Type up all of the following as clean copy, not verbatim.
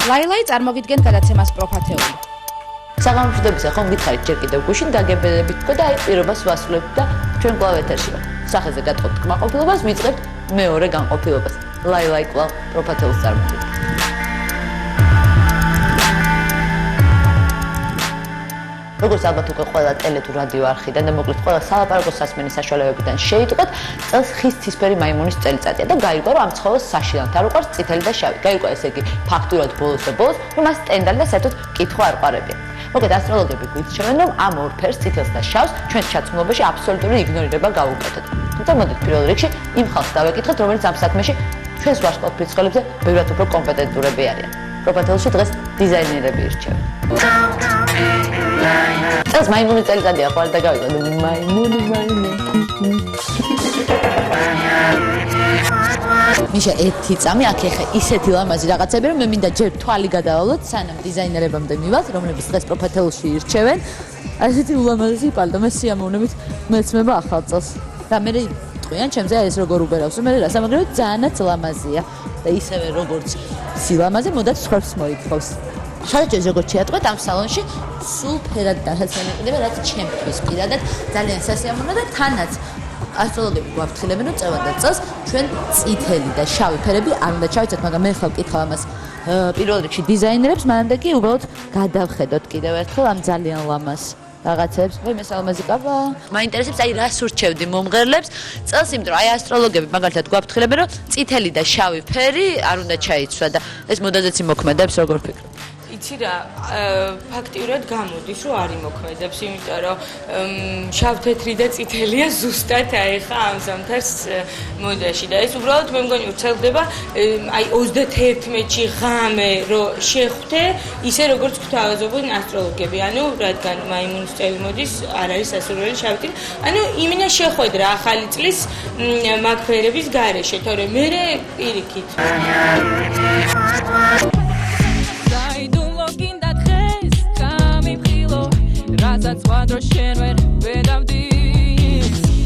ლაილაი წარმოგიდგენ გადაცემას პროფათეული. საგამომშვიდობისა ხომ გითხარით ჯერ კიდევ გუშინ დაგებელებით თქო და აი პირობას ვასრულებთ და ჩვენ კვლავ ეთერში ვართ. სახეზე გატყობთ კმაყოფილებას, ვიწყებთ მეორე განყოფილებას. ლაილაი კვლავ პროფათეულს წარმოგიდგენთ. როგორც ალბათ უკვე ყველა ტელე თუ რადიო არხიდან და მოკლედ ყველა სალაპარაკო სასმენის საშუალებებიდან შეიტყვეთ, წელს ხის ცისფერი მაიმუნის წელიწადია და გაირკვა რომ ამ ცხოველს საშინელად არ უყვარს წითელი და შავი. გაირკვა ესე იგი ფაქტურად ბოლოს რომ მას სტენდალი და საერთოდ კითხვა არ ყარებია. მოკლედ ასტროლოგები გვიჩვენენ რომ ამ ორ ფერს წითელს და შავს ჩვენს ჩაცმულობაში აბსოლუტური იგნორირება გავუკეთოთ. თუმცა მოდით პირველ რიგში იმ ხალხს დავეკითხოთ, რომელიც ამ საქმეში ჩვენს ვარსკვლავ ფრიცხოვებზე ბევრად უფრო კომპეტენტურები არიან. პროფათეულში დღეს დიზაინერები ირჩევენ. წელს მაიმუნის წელიწადია ხო არ დაგავიწყოთ მაიმუნი. მიშა ერთი წამი აქ ეხა ისეთი ლამაზი რაღაცები რომ მე მინდა ჯერ თვალი გადავალოთ სანამ დიზაინერებამდე მივალთ რომლებიც დღეს პროფათეულში ირჩევენ ასეთი ულამაზესი პალტო მე სიამოვნებით მეცმება ახალ წელს და მე ტყვიან ჩემზე ეს როგორ უბერავს მე რა სამაგრებო ძალიანაც ლამაზია და ისევე როგორც სილამაზე მოდაც ხორცს მოითხოვს სადაც როგორც შეატყვეთ ამ სალონში სულ ფერად დასაცმელია რაც ჩემთვის პირადად ძალიან სასიამოვნოა და თანაც ასტროლოგები გვაფრთხილებენ რომ წელვანდელ წელს ჩვენ წითელი და შავი ფერები არ უნდა ჩავიცოთ, მაგრამ მე ხელ ვკითხავ ამას პირველ რიგში დიზაინერებს, მანამდე კი უბრალოდ გადავხედოთ კიდევ ერთხელ ამ ძალიან ლამაზ რაღაცებს. მე მესალმაზი კაბა. მაინტერესებს აი რას ურჩევდი მომღერლებს წელს, იმიტომ რომ აი ასტროლოგები მაგალითად გვაფრთხილებენ რომ წითელი და შავი ფერი არ უნდა ჩაიცვა და ეს მოდაზეც იმოქმედებს როგორ ფიქრობ? იცი რა, ფაქტიურად გამოდის, რომ არ იმოქმედებს, იმიტომ რომ შავ-თეთრი და წითელია ზუსტად აი ხა ამ ზამთარს მოდაში და ეს უბრალოდ მე მგონი ვრცელდება აი 31-ში ღამე რო შეხვდე, ისე როგორც გვთავაზობენ ასტროლოგები, ანუ რადგან მაიმუნის წელი მოდის, არ არის სასურველი შავი, ანუ იმინა შეხვედრა ახალი წლის მაგ ფერების გარეშე, თორემ მე პირიქით Razat swadro shenwer vedavdi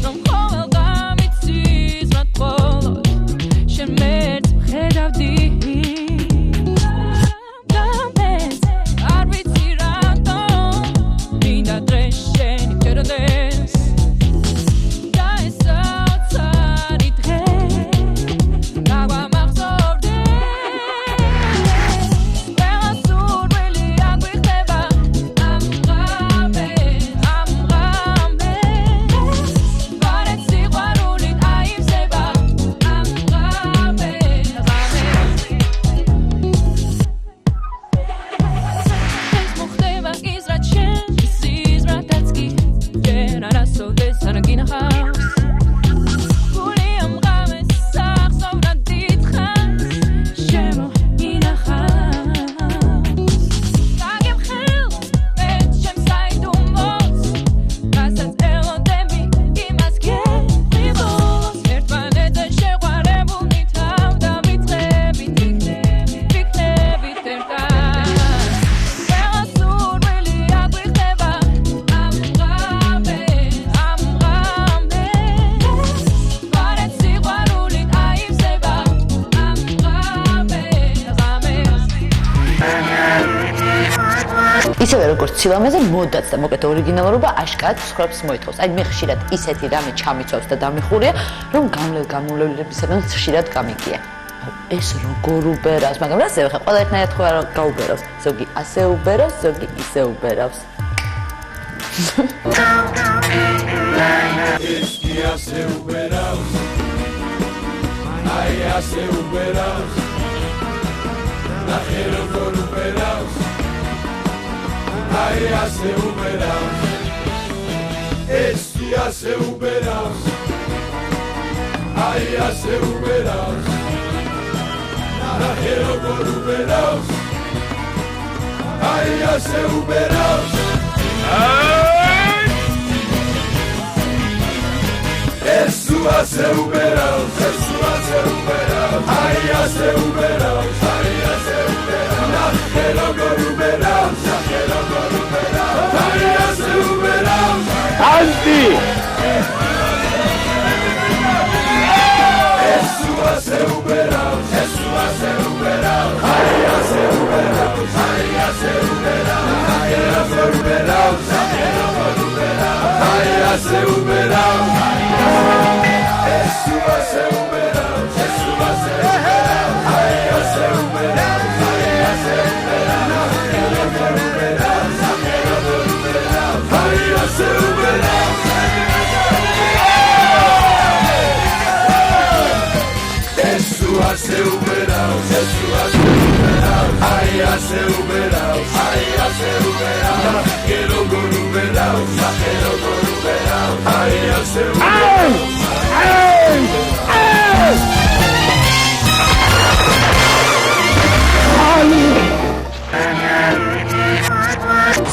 Rom kovel gamitsis mat kolot Shemert khedavdi Games arbitsi random Linda dreshen iterodes Guys outside it hey Nagwa machzorde Berasur really agri kheba ისევე როგორც სილამაზე მოდაც და მოკეთ ორიგინალურობა აშკარად სხრობს მოითხოვს. აი მე ხშირად ისეთი რამე ჩამიცავს და დამიხურია, რომ გამლელებისგან ხშირად გამიგია. ეს როგორ უბერავს, მაგრამ რასე ხა ყველა ერთნაირად ხო არ გაუბერავს. ზოგი ასე უბერავს, ზოგი ისე უბერავს. ეს კი ასე უბერავს. აი ასე უბერავს. ნახე როგორ უბერავს. Aiase uberaus Esti ase uberaus Ai ase uberaus Nahe როგორ uberaus Ai ase uberaus Esu ase uberaus Esu ase uberaus Ai ase uberaus Ai ase uberaus Nahe როგორ uberaus Nahe როგორ uberaus Ai ase uberaus Anti Esu ase uberaus Esu ase uberaus Ai ase uberaus ასე უბერავს ეს თუ ასე უბერავს აი ასე უბერავს აი ასე უბერავს ნახე როგორ უბერავს ნახე როგორ უბერავს აი ასე უბერავს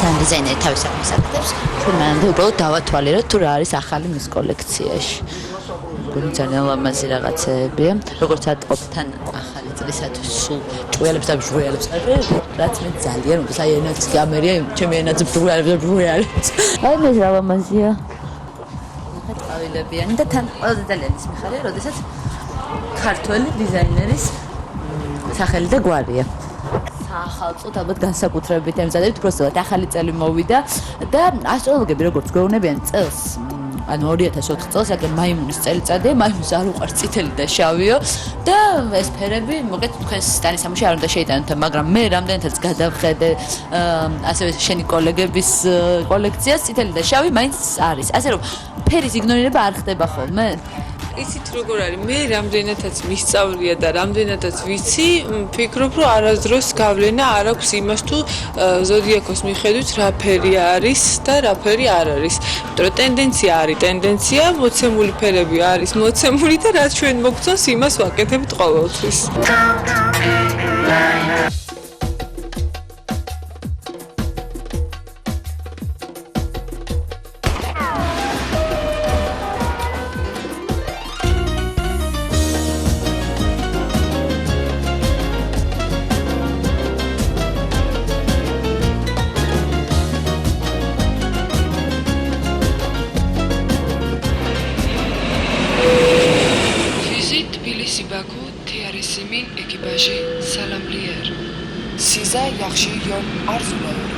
სან დიზაინერი თავის საქმეს აკეთებს, ჩვენ მანამდე უბრალოდ დავათვალიეროთ თუ რა არის ახალი მის კოლექციაში. გონი ძალიან ლამაზი რაღაცეებია, როგორც ატყობთ თან ახალი წლისათვის სულ ჭუელებს და ჟუელებს ყოფილი, რაც მე ძალიან უნდა, აი ენაც გამერია, ჩემი ენაც ჟუელებს. აი მე რა ლამაზია. ნახეთ ყავილებიანი და თან ყველაზე ძალიან ის მიხარია, როდესაც ქართველი დიზაინერის სახელი და გვარია. ახალწოდ ალბათ განსაკუთრებით ემზადებთ, უბრალოდ ახალი წელი მოვიდა და ასტროლოგები როგორც გვეუბნებიან წელს, ანუ 2004 წელს, აგერ მაიმუნის წელიწადია, მაიმუნს არ უყვარს წითელი და შავიო და ეს ფერები, მოგეთ თქვენს სტანისამოში არ უნდა შეიტანოთ, მაგრამ მე რამდენადაც გადავხედე ასევე შენი კოლეგების კოლექციას, წითელი და შავი მაინც არის. ასე რომ ფერის იგნორირება არ ხდება ხოლმე? ისიც როგორ არის, მე რამდენადაც მისწავლია და რამდენადაც ვიცი, ვფიქრობ, რომ არასდროს გავლენა არ აქვს იმას, თუ ზოდიაქოს მიხედვით რა ფერი არის და რა ფერი არ არის. იმიტომ რომ ტენდენცია არის ტენდენცია, მოცემული ფერები არის მოცემული და რაც ჩვენ მოგწონს, იმას ვაკეთებთ ყოველთვის. Baku, Tiarisimin ekipaji salamlier. Siza yaxshi yol arzulayır.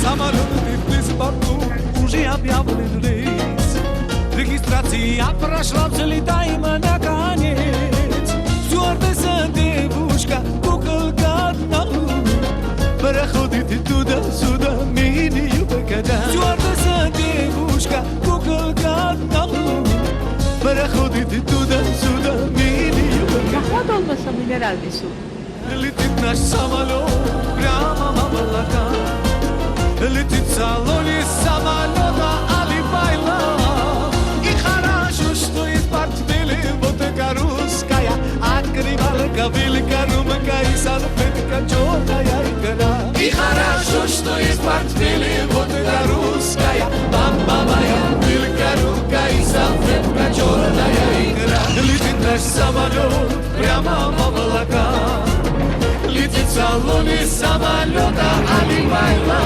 Самолет из Баку уже объявлен рейс. Регистрация прошла, взлетаем наконец. Стюардесса девушка, куколка одна. Проходит туда-сюда, мини-юбка. Стюардесса девушка, куколка одна. Проходит туда-сюда, мини-юбка. Olmasa mineral bir su. Летит наш самолет прямо в облака. Летит в салоне самолета Алибайла. И хорошо, что из портфеля водка русская. Открывала кабелька, румка и салфетка черная игра. И хорошо, что из портфеля водка русская. Бамбовая кабелька, румка и салфетка черная игра. Летит наш самолет прямо в облака. Летит в салоне самолета Алибайла.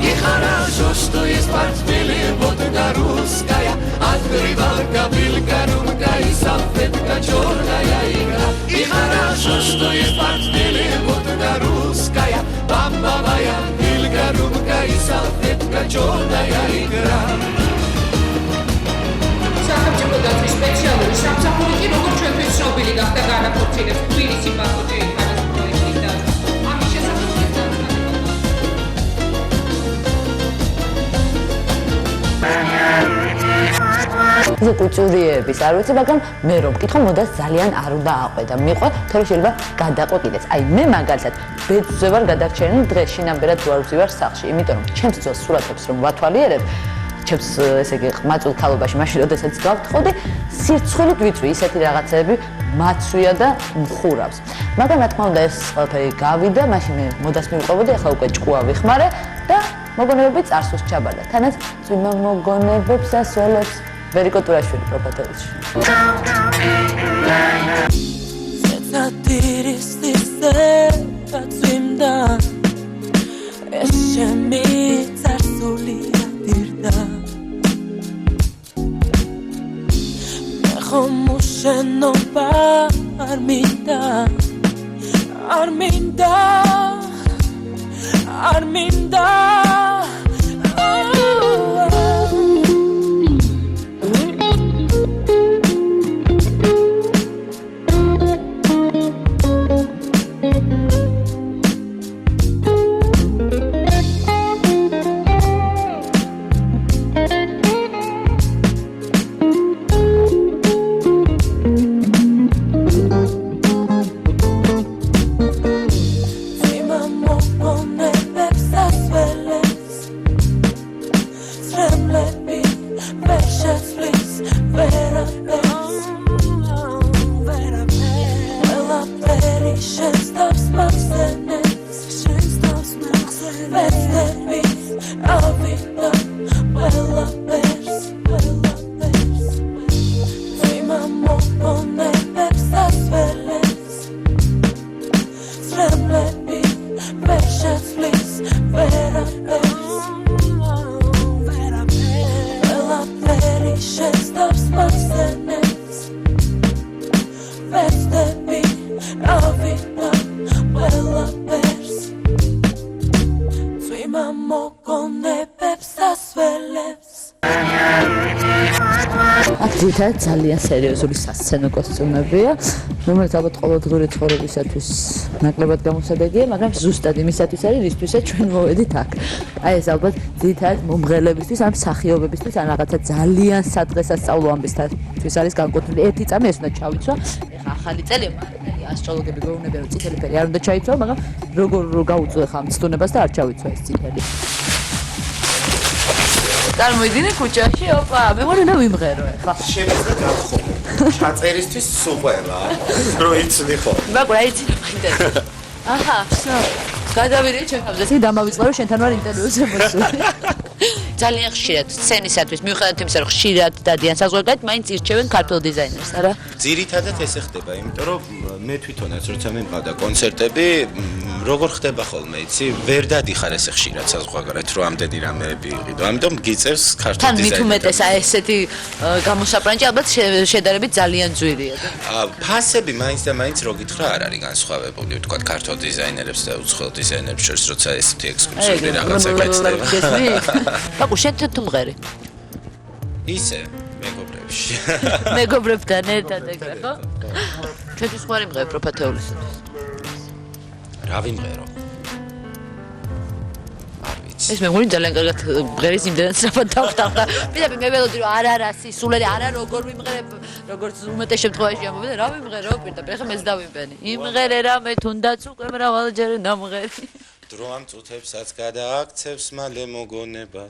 И хорошо, что из портфеля водка русская. Открывала кабелька, румка и салфетка черная игра. И хорошо, что из портфеля водка русская. Бамбовая кабелька, румка и салфетка черная игра. სახელმწიფო დაცვის სპეციალური სამსახური კი როგორც ჩვენთვის ცნობილი გახდა განახორციელებს თბილისი ბაქო ჯეიფანის პროექტის და ამის შესახებ ეს კულტურიების არ ვიცი, მაგრამ მე რომ მკითხო, მოდას ძალიან არ უნდა აყვე და მიყვე, თორე შეიძლება გადაყვე კიდეც. აი მე მაგალითად ბეძზე ვარ გადარჩენილი დღეს შინამბერად ვარ ვზივარ სახლში, იმიტომ რომ ჩემს ძოს სურათებს რომ ვათვალიერებ, ჩემს ესე იგი ყმაწვილ ქალობაში, მაშინ როდესაც გავთხოვდი, სირცხვილით ვიწვი ისეთი რაღაცები მაცვია და მხურავს. მაგრამ რა თქმა უნდა ეს ყველაფერი გავიდა, მაშინ მე მოდას მივყვებოდი, ახლა უკვე ჭკუა ვიხმარე და მოგონებები წარსულს ჩაბარდა. თანაც წვიმა მოგონებებს ასველებს ვერიკო ტურაშვილი პროფეტელში. ხომუშენობა არ მინდა არ მინდა არ მინდა მოგონებებს ასველებს სრემლები ვერ შეცვლის ვერაფერს ყველაფერი შეცდავს მასენებს ვეცდები ავიდა ყველაფერს წვიმა მოგონებებს ასველებს აქ ძალიან სერიოზული სასცენო კოსტუმებია, რომელიც ალბათ ყოველდღიური ცხოვრებისათვის ნაკლებად გამოსადეგია, მაგრამ ზუსტად იმისათვის არის, რისთვისაც ჩვენ მოვედით აქ. აი ეს ალბათ ძირითადად მომღერლებისთვის, ან მსახიობებისთვის, ან რაღაცა ძალიან სადღესასწაულო ამბისათვის არის განკუთვნილი. ერთი წამი ეს უნდა ჩავიცვა. ეხლა ახალი წელია, მაგრამ ასტროლოგები გვეუბნებიან, რომ წითელი ფერი არ უნდა ჩაიცვა, მაგრამ როგორ გავუწო ეხლა ამ ცდუნებას და არ ჩავიცვა ეს წითელი. წარმოვიდინე ქუჩაში, ოპა, მე მგონი უნდა ვიმღერო ეხლა. შემიძლია გავხო. ჩაწერისთვის სუპერა. რო იცნი ხო? მაგრამ აიცი რა მაინტერესებს. აჰა, всё. გადავიდე ჩემთან. ესე დამავიწყდა რომ შენთან ვარ ინტერვიუზე მოსული. ძალიან ხშირად სცენისათვის მიუხედავად იმისა, რომ ხშირად დადიან საზღვარგარეთ, მაინც ირჩევენ ქართულ დიზაინერს, არა? ძირითადად ესე ხდება, იმიტომ რომ მე თვითონაც როცა მე მყავდა კონცერტები, როგორ ხდება ხოლმე, იცი, ვერ დადიხარ ესე ხშირად საზღვარგარეთ, რომ ამდენი რამეები იყიდო. ამიტომ გიწევს ქართულ თან დიზაინერს. მით უმეტეს ესეთი გამოსაპრანჭი ალბათ შედარებით ძალიან ძვირია. ფასები მაინც და მაინც რო გითხრა არ არის განსხვავებული, ვთქვათ, ქართულ დიზაინერებს და უცხოელ დიზაინერებს შორის, როცა ესეთი ექსკლუზიური რაღაცა გეცდება. აკუ შენ თუ მღერი? ისე, მეგობრებში. მეგობრებთან ერთად ეგრე, ხო? ჩვენთვის ხوارი მღერი პროფეთეულისათვის. რა ვიმღერო? არ ვიცი. ეს მე მგონი ძალიან კარგად მღერის იმდენად სწრაფად დავხტავდა. პირდაპირ მე ველოდი რომ არა სისულელი, არა როგორ ვიმღერებ, როგორც უმეტეს შემთხვევაში ამბობენ, რა ვიმღერო პირდაპირ, ახლა მეც დავიმბენი. იმღერე რა მე თუნდაც უკვე მრავალჯერ ნამღერი. დრო ამ წუთებსაც გადააქცევს მალე მოგონება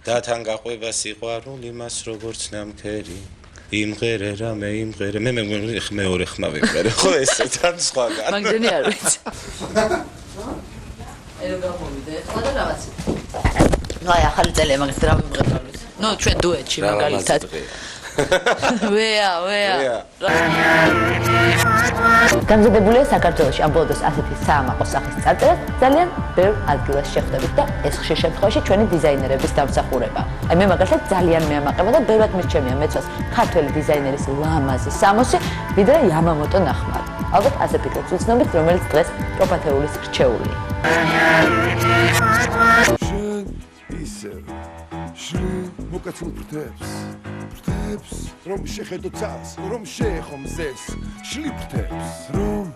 და თან გაყვება სიყვარული მას როგორც ნამქერი იმღერე რა მე იმღერე მე მეორე ხმა ვიმღერე ხო ესე თან სხვაგან მაგდენი არ ვიცი ელო გამოვიდე ხო და რაღაც ნუ აი ახალი წელია მაგას რა ვიმღერე ნუ ჩვენ დუეტში მაგალითად ვეა გამზადებულია საქართველოში ამ ბოლოს ასეთი საამაყო სახის წარწერა ძალიან ბევრ ადგილას შეხვდებით და ეს ხშირ შემთხვევაში ჩვენი დიზაინერების დამსახურება. აი მე მაგალითად ძალიან მეამაყება და ბევრად მირჩემია მეცოს ქართველი დიზაინერის ლამაზი სამოსი, ვიდრე Yamamoto ნახმარი. ალბათ ასე ფიქრობთ უცნობთ, რომელიც დღეს პროფათეულის რჩეულია. შენ მოკაცულ ფრთებს რომ შეხედო ცას რომ შეეხო მზეს შლი ფრთებს რომ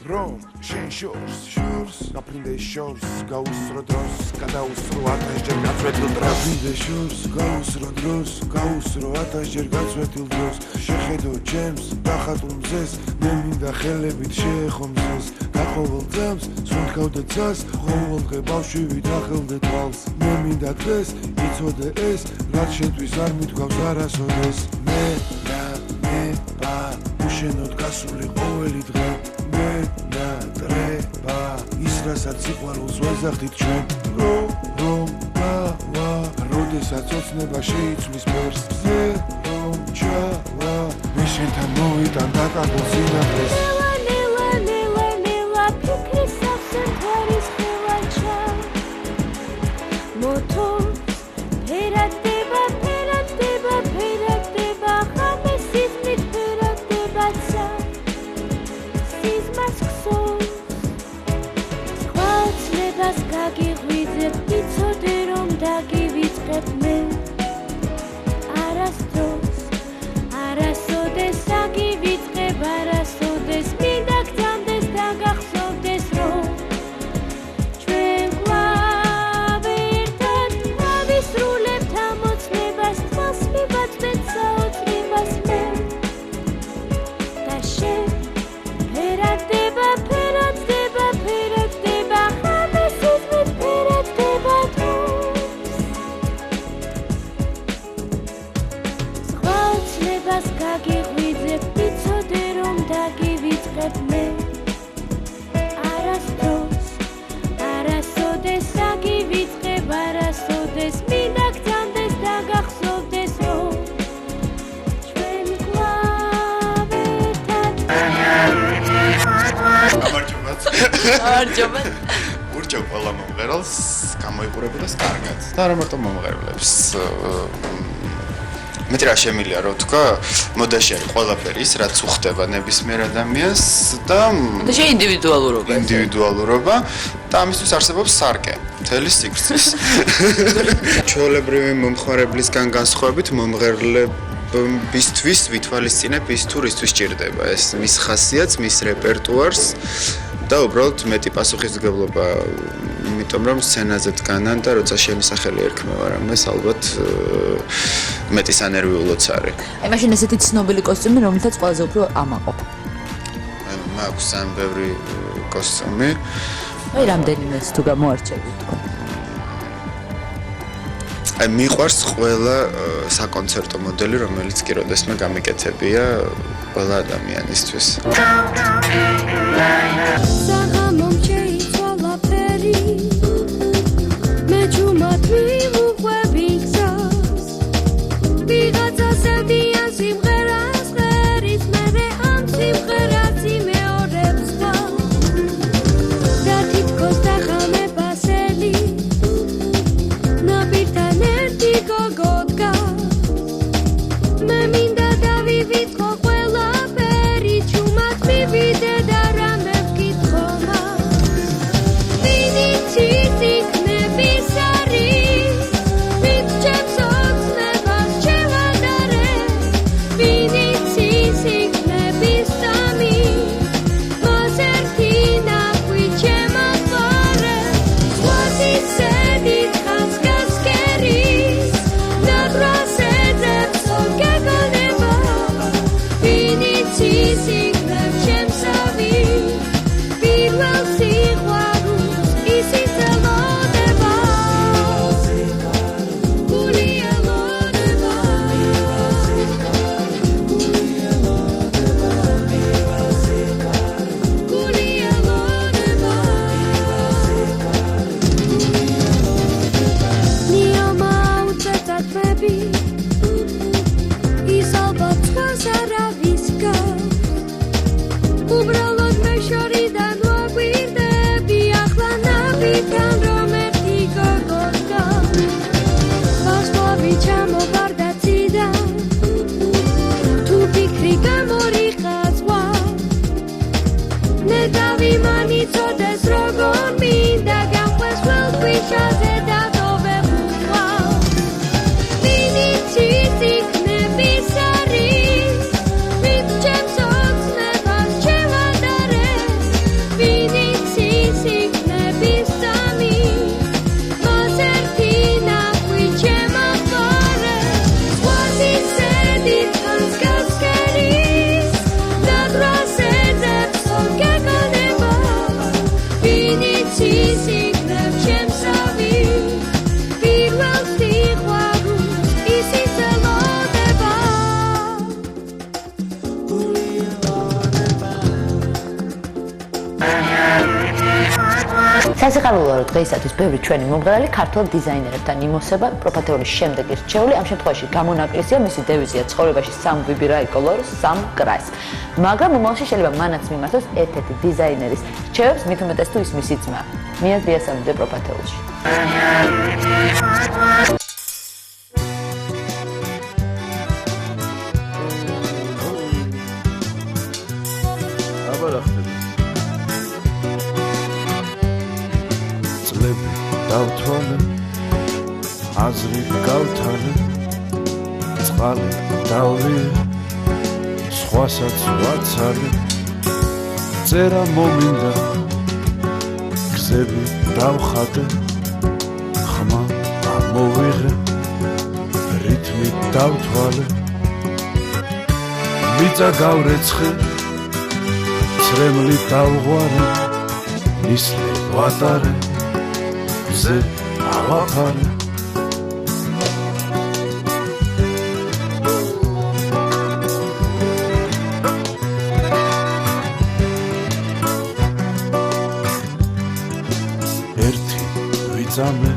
რომ შენ შორს ნაპრინდე შორს გაუსრო დროს გადაუსრო 1000-ჯერ გაწვეთილ დროს ნაპრინდე შორს გაუსრო 1000-ჯერ გაწვეთილ დროს შეხედო ჩემს დახატულ მზეს მე მინდა ხელებით შეეხო მზეს გაყოვალ ძამს სუნთქავდე ცას ყოველ დღე ბავშვი დახელდე თვალს მე მინდა დღეს იცოდე ეს რაც შენთვის არ მithქვავს არასოდეს მე და უშენოდ გასული ყოველი დღე მე და დრება ის რასაც სიყვარულს ვაზახდით ჩვენ რომ როდესაც ოცნება შეიცვლის ფერს რომ ჩავა მე შენთან მოვიტან დაკარგულ სინათლეს არჯობა. ურჩევ ყველა მომღერალს გამოიყურებოდეს კარგად. და არა მარტო მომღერლებს. მეტი რა შემილია რო თქვა, მოდაში არის ყველაფერი ის, რაც უხდება ნებისმიერ ადამიანს და მოდაში ინდივიდუალურობა და ამისთვის არსებობს სარკე. მთელი სიგრძის. ჩვეულებრივი მომხმარებლისგან განსხვავებით მომღერლებისთვის ვითვალისწინებ ის თუ რისთვის ჭირდება ეს მის ხასიათს, მის რეპერტუარს და უბრალოდ მეტი პასუხისმგებლობა, იმიტომ რომ სცენაზე დგანან და როცა შენი სახელი ერქმევა რამეს ალბათ მეტი სანერვიულოც არის. აი მაშინ ესეთი ცნობილი კოსტიუმი, რომელთაც ყველაზე უფრო ამაყობ. მაქვს ძალიან ბევრი კოსტიუმი. აი რამდენიმეც თუ გამოარჩევი თქო. აი მიყვარს ყველა საკონცერტო მოდელი, რომელიც კი როდესმე გამიკეთებია ყველა ადამიანისთვის. სასიხარულოა რომ დღეისათვის ბევრი ჩვენი მომღერალი ქართულ დიზაინერებთან იმოსება პროფათეულის შემდეგ რჩეული. ამ შემთხვევაში გამონაკლისია მისი დევიზია ცხოვრებაში სამ ვიბირაი კოლორ სამ კრას. მაგრამ მომავალში შეიძლება მანაც მიმართოს ერთ-ერთი დიზაინერის რჩევებს, მით უმეტეს თუ ის მისი ძმა. მიას დიასამიდე პროფათეულში. დავთვალე აზრი გავთვალე წყალი დავვიე სხვასაც ვაცალე წერა მომინდა გზები დავხატე ხმა ამოვიღე რითმი დავთვალე მიწა გავრეცხე ცრემლი დავღვარე ნისლი ვატარე ze avapare erti vizame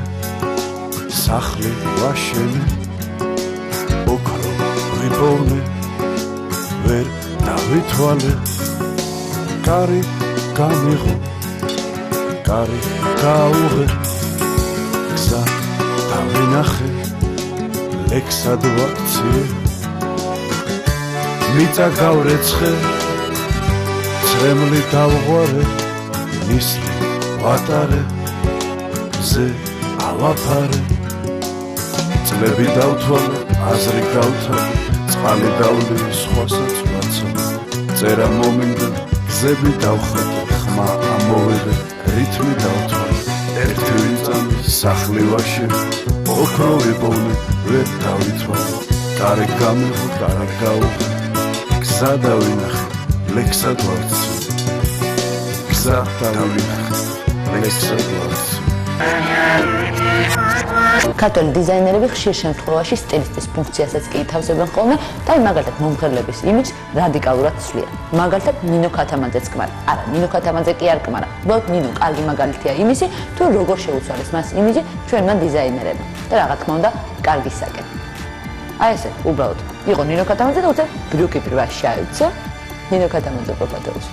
sakhli vashene okro vibone ver davithvale kari gamigo კარი გაუღე გზა დავინახე ლექსად ვაქციე მიწა გავრეცხე ცრემლი დავღვარე ნისლი ვატარე ზე ავაფარე წლები დავთვალე აზრი გავთვალე წყალი დავლე სხვასაც ვაცალე წერა მომინდა გზები დავხატე ხმა ამოვიღე რითმი დავთვალე ერთი ვიწამი სახლი ვაშენე ოქროვი პოვნე ვერ დავითვალე კარი გამიღო კარი გაუღე გზა დავინახე ლექსად ვაქციე გზა დავინახე ლექსად ვაქციე ქართველი დიზაინერები ხშირ შემთხვევაში სტილისტის ფუნქციასაც კი ითავსებენ ხოლმე და მაგალითად მომღერლების იმიჯს რადიკალურად ცვლიან. მაგალითად ნინო ქათამაძეც კმარა. არა, ნინო ქათამაძე კი არ კმარა. უბრალოდ ნინო კარგი მაგალითია იმისი, თუ როგორ შეუცვალეს მას იმიჯი ჩვენმა დიზაინერებმა და რა თქმა უნდა, კარგისაკენ. აი ესე, უბრალოდ იყო ნინო ქათამაძე და უცებ ბრიუკი პირველ შეაიცა ნინო ქათამაძე პროფესიონალში.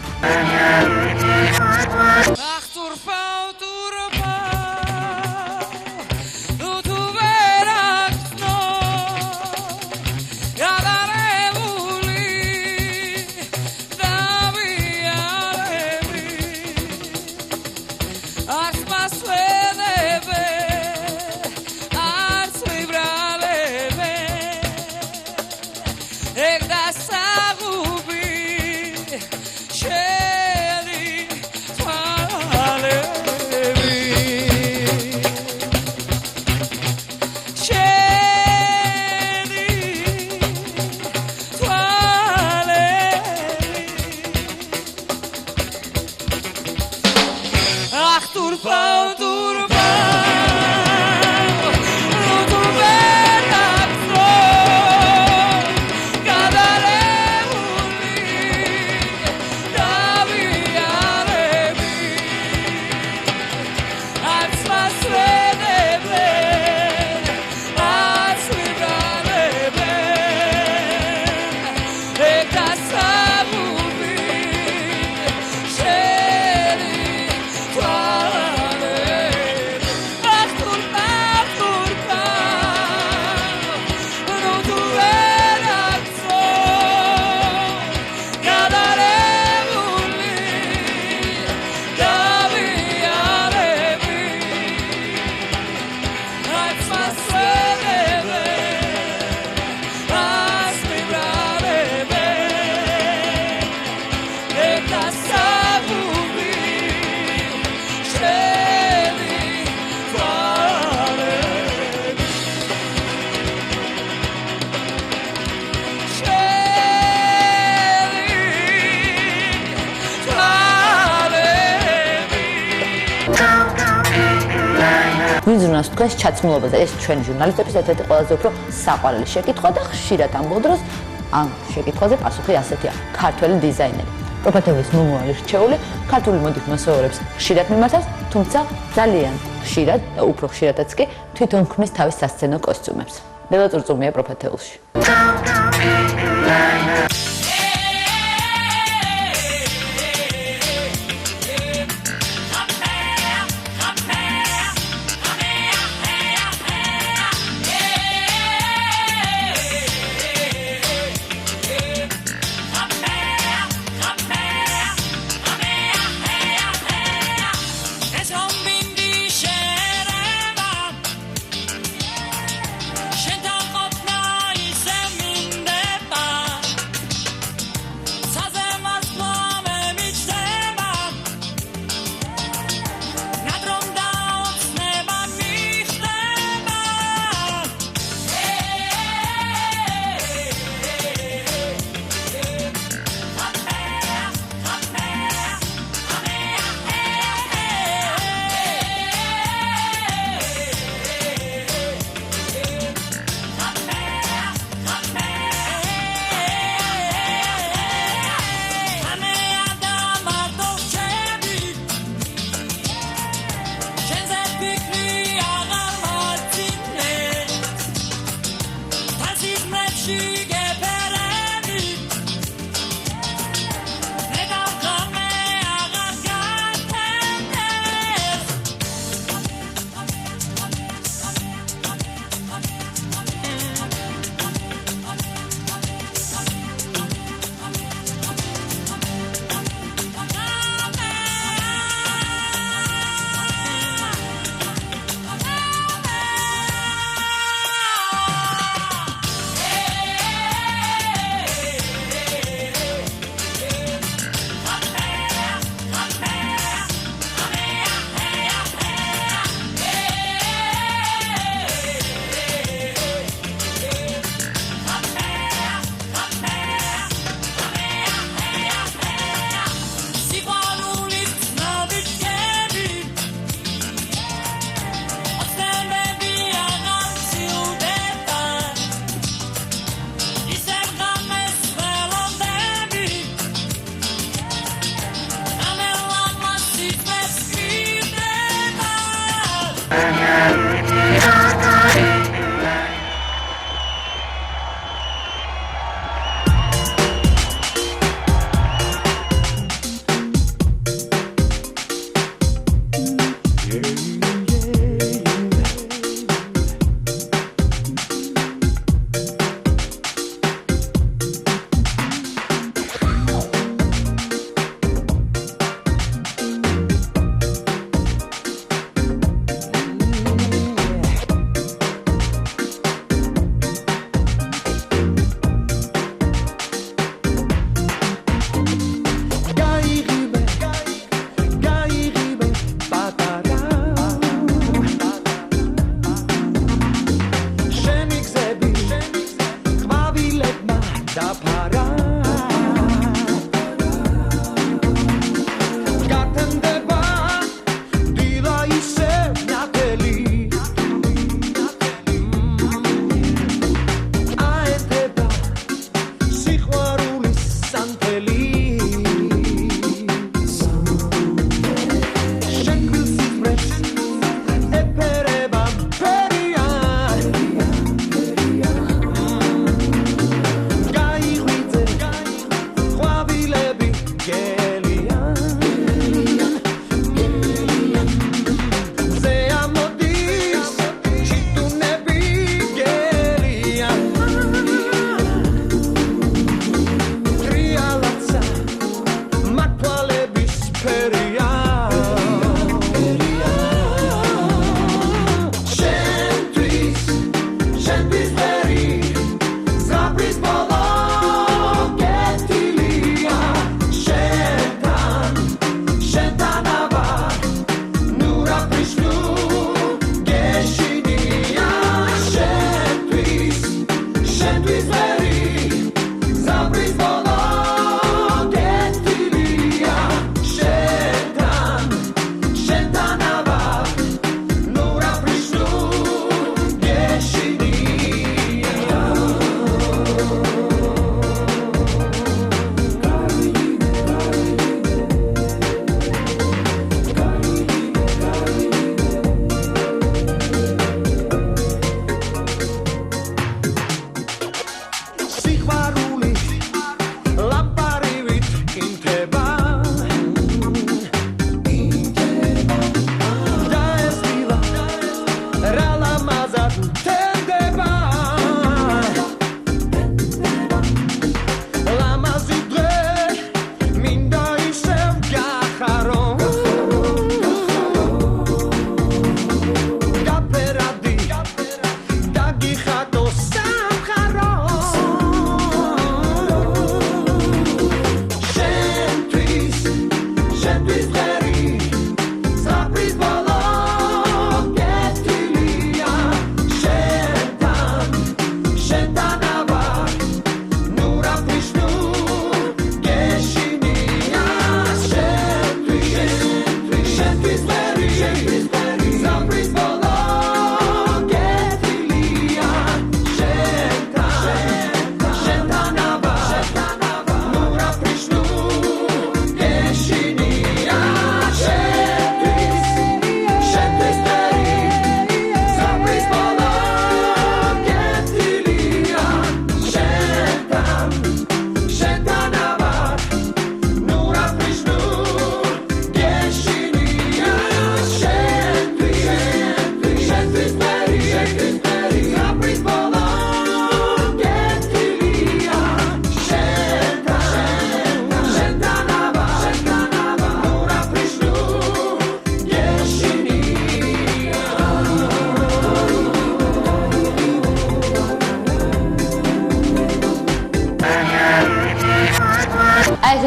ვიზრუნავს თქვენს ჩაცმულობაზე. ეს ჩვენი ჟურნალისტების ერთ-ერთი ყველაზე უფრო საყვარელი შეკითხვა და ხშირად ამბობ დროს ამ შეკითხვაზე პასუხი ასეთია: ქართველი დიზაინერი. პროფესიონალის მომავალი რჩეული ქართული მოდით მასწავლებლებს ხშირად მიმართავს, თუმცა ძალიან ხშირად და უფრო ხშირადაც კი თვითონ ქმნის თავის სასცენო კოსტიუმებს. ბელა წურწუმია პროფესიონალში. არა გათენდება დილა ისე ნათელი აეთება სიყვარულის სანთელი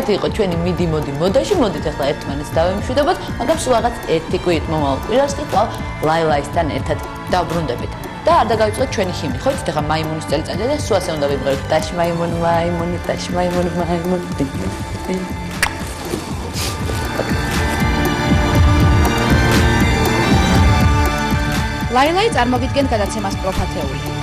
ესეთი იყო ჩვენი მიდი მოდი მოდაში, მოდით ახლა ერთმანეთს დავემშვიდობოთ, მაგრამ სულ რაღაც ერთი კვირით მომავალ კვირას კი კვლავ ლაილაისთან ერთად დავბრუნდებით. და არ დაგავიწყოთ ჩვენი ჰიმნი, ხო იცით ახლა მაიმუნის წელიწადია და სულ ასე უნდა ვიმღეროთ. დაში მაიმუნი, მაიმუნი, დაში მაიმუნი, მაიმუნი. ლაილაი წარმოგიდგენ გადაცემას პროფათეული.